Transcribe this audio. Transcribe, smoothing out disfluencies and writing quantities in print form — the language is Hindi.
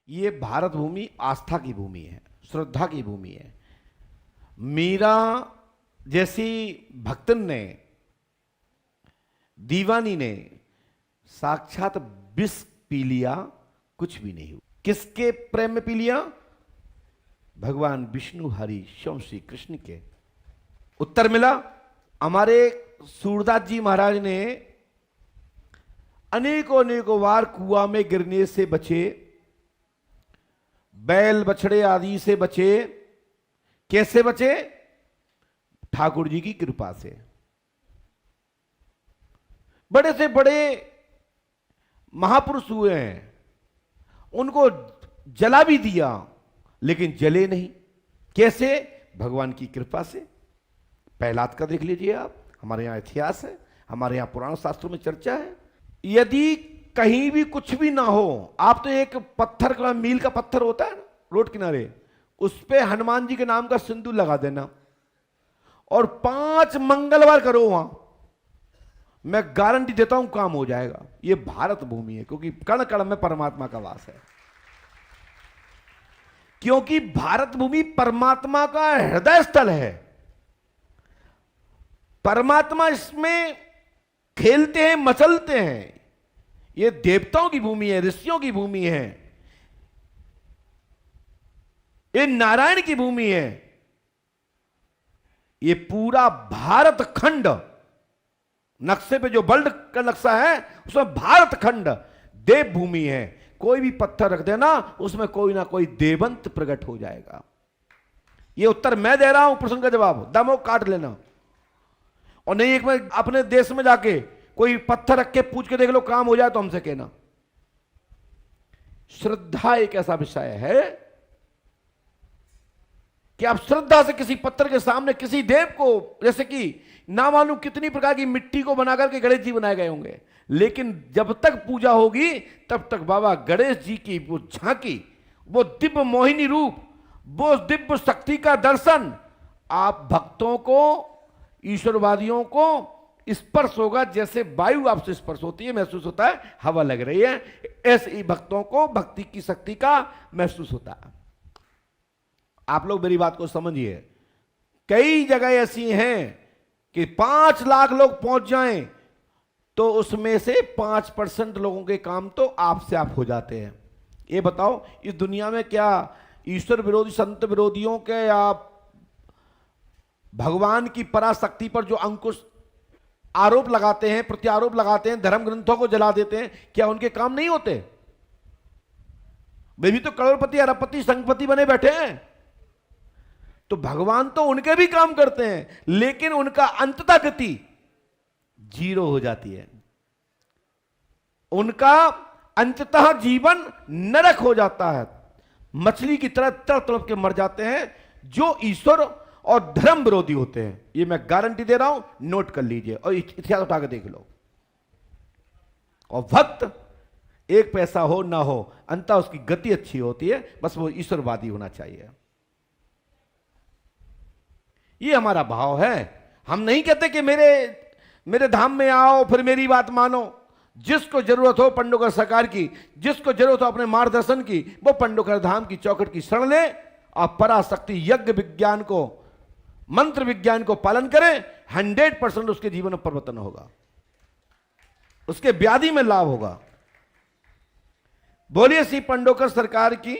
ये भारत भूमि आस्था की भूमि है, श्रद्धा की भूमि है। मीरा जैसी भक्तन ने, दीवानी ने साक्षात विष पी लिया, कुछ भी नहीं हुआ। किसके प्रेम में पी लिया? भगवान विष्णु हरि स्वयं श्री कृष्ण के। उत्तर मिला। हमारे सूरदास जी महाराज ने अनेकों अनेकों बार कुआं में गिरने से बचे, बैल बछड़े आदि से बचे। कैसे बचे? ठाकुर जी की कृपा से। बड़े से बड़े महापुरुष हुए हैं, उनको जला भी दिया लेकिन जले नहीं। कैसे? भगवान की कृपा से। प्रहलाद का देख लीजिए आप, हमारे यहां इतिहास है, हमारे यहां पुराण शास्त्रों में चर्चा है। यदि कहीं भी कुछ भी ना हो, आप तो एक पत्थर का, मील का पत्थर होता है ना रोड किनारे, उस पे हनुमान जी के नाम का सिंदूर लगा देना और 5 मंगलवार करो वहां, मैं गारंटी देता हूं काम हो जाएगा। ये भारत भूमि है, क्योंकि कण कण में परमात्मा का वास है। क्योंकि भारत भूमि परमात्मा का हृदय स्थल है। परमात्मा इसमें खेलते हैं, मचलते हैं। ये देवताओं की भूमि है, ऋषियों की भूमि है, ये नारायण की भूमि है। ये पूरा भारत खंड, नक्शे पे जो वर्ल्ड का नक्शा है उसमें भारत खंड देव भूमि है। कोई भी पत्थर रख देना, उसमें कोई ना कोई देवंत प्रकट हो जाएगा। ये उत्तर मैं दे रहा हूं, प्रश्न का जवाब दमो काट लेना। और नहीं, एक मैं अपने देश में जाके कोई पत्थर रख के पूछ के देख लो, काम हो जाए तो हमसे कहना। श्रद्धा एक ऐसा विषय है कि आप श्रद्धा से किसी पत्थर के सामने किसी देव को, जैसे कि ना मालूम कितनी प्रकार की मिट्टी को बनाकर के गणेश जी बनाए गए होंगे, लेकिन जब तक पूजा होगी तब तक बाबा गणेश जी की वो झांकी, वो दिव्य मोहिनी रूप, वो दिव्य शक्ति का दर्शन आप भक्तों को, ईश्वरवादियों को स्पर्श होगा। जैसे वायु आपसे स्पर्श होती है, महसूस होता है हवा लग रही है, ऐसे ही भक्तों को भक्ति की शक्ति का महसूस होता है। आप लोग मेरी बात को समझिए। कई जगह ऐसी हैं कि 5 लाख लोग पहुंच जाएं तो उसमें से 5% लोगों के काम तो आप से आप हो जाते हैं। ये बताओ, इस दुनिया में क्या ईश्वर विरोधी, संत विरोधियों के या भगवान की पराशक्ति पर जो अंकुश आरोप लगाते हैं, प्रत्यारोप लगाते हैं, धर्म ग्रंथों को जला देते हैं, क्या उनके काम नहीं होते? वे भी तो करोड़पति, अरबपति, संघपति बने बैठे हैं। तो भगवान तो उनके भी काम करते हैं, लेकिन उनका अंततः गति 0 हो जाती है। उनका अंततः जीवन नरक हो जाता है। मछली की तरह तड़प तड़प के मर जाते हैं जो ईश्वर और धर्म विरोधी होते हैं। ये मैं गारंटी दे रहा हूं, नोट कर लीजिए और इतिहास उठा के देख लो। और भक्त एक पैसा हो ना हो, अंततः उसकी गति अच्छी होती है, बस वो ईश्वरवादी होना चाहिए। ये हमारा भाव है। हम नहीं कहते कि मेरे धाम में आओ फिर मेरी बात मानो। जिसको जरूरत हो पंडोकर सरकार की, जिसको जरूरत हो अपने मार्गदर्शन की, वो पंडोकर धाम की चौखट की शरण ले और पराशक्ति यज्ञ विज्ञान को, मंत्र विज्ञान को पालन करें। 100% उसके जीवन में परिवर्तन होगा, उसके व्याधि में लाभ होगा। बोलिए श्री पंडोकर सरकार की।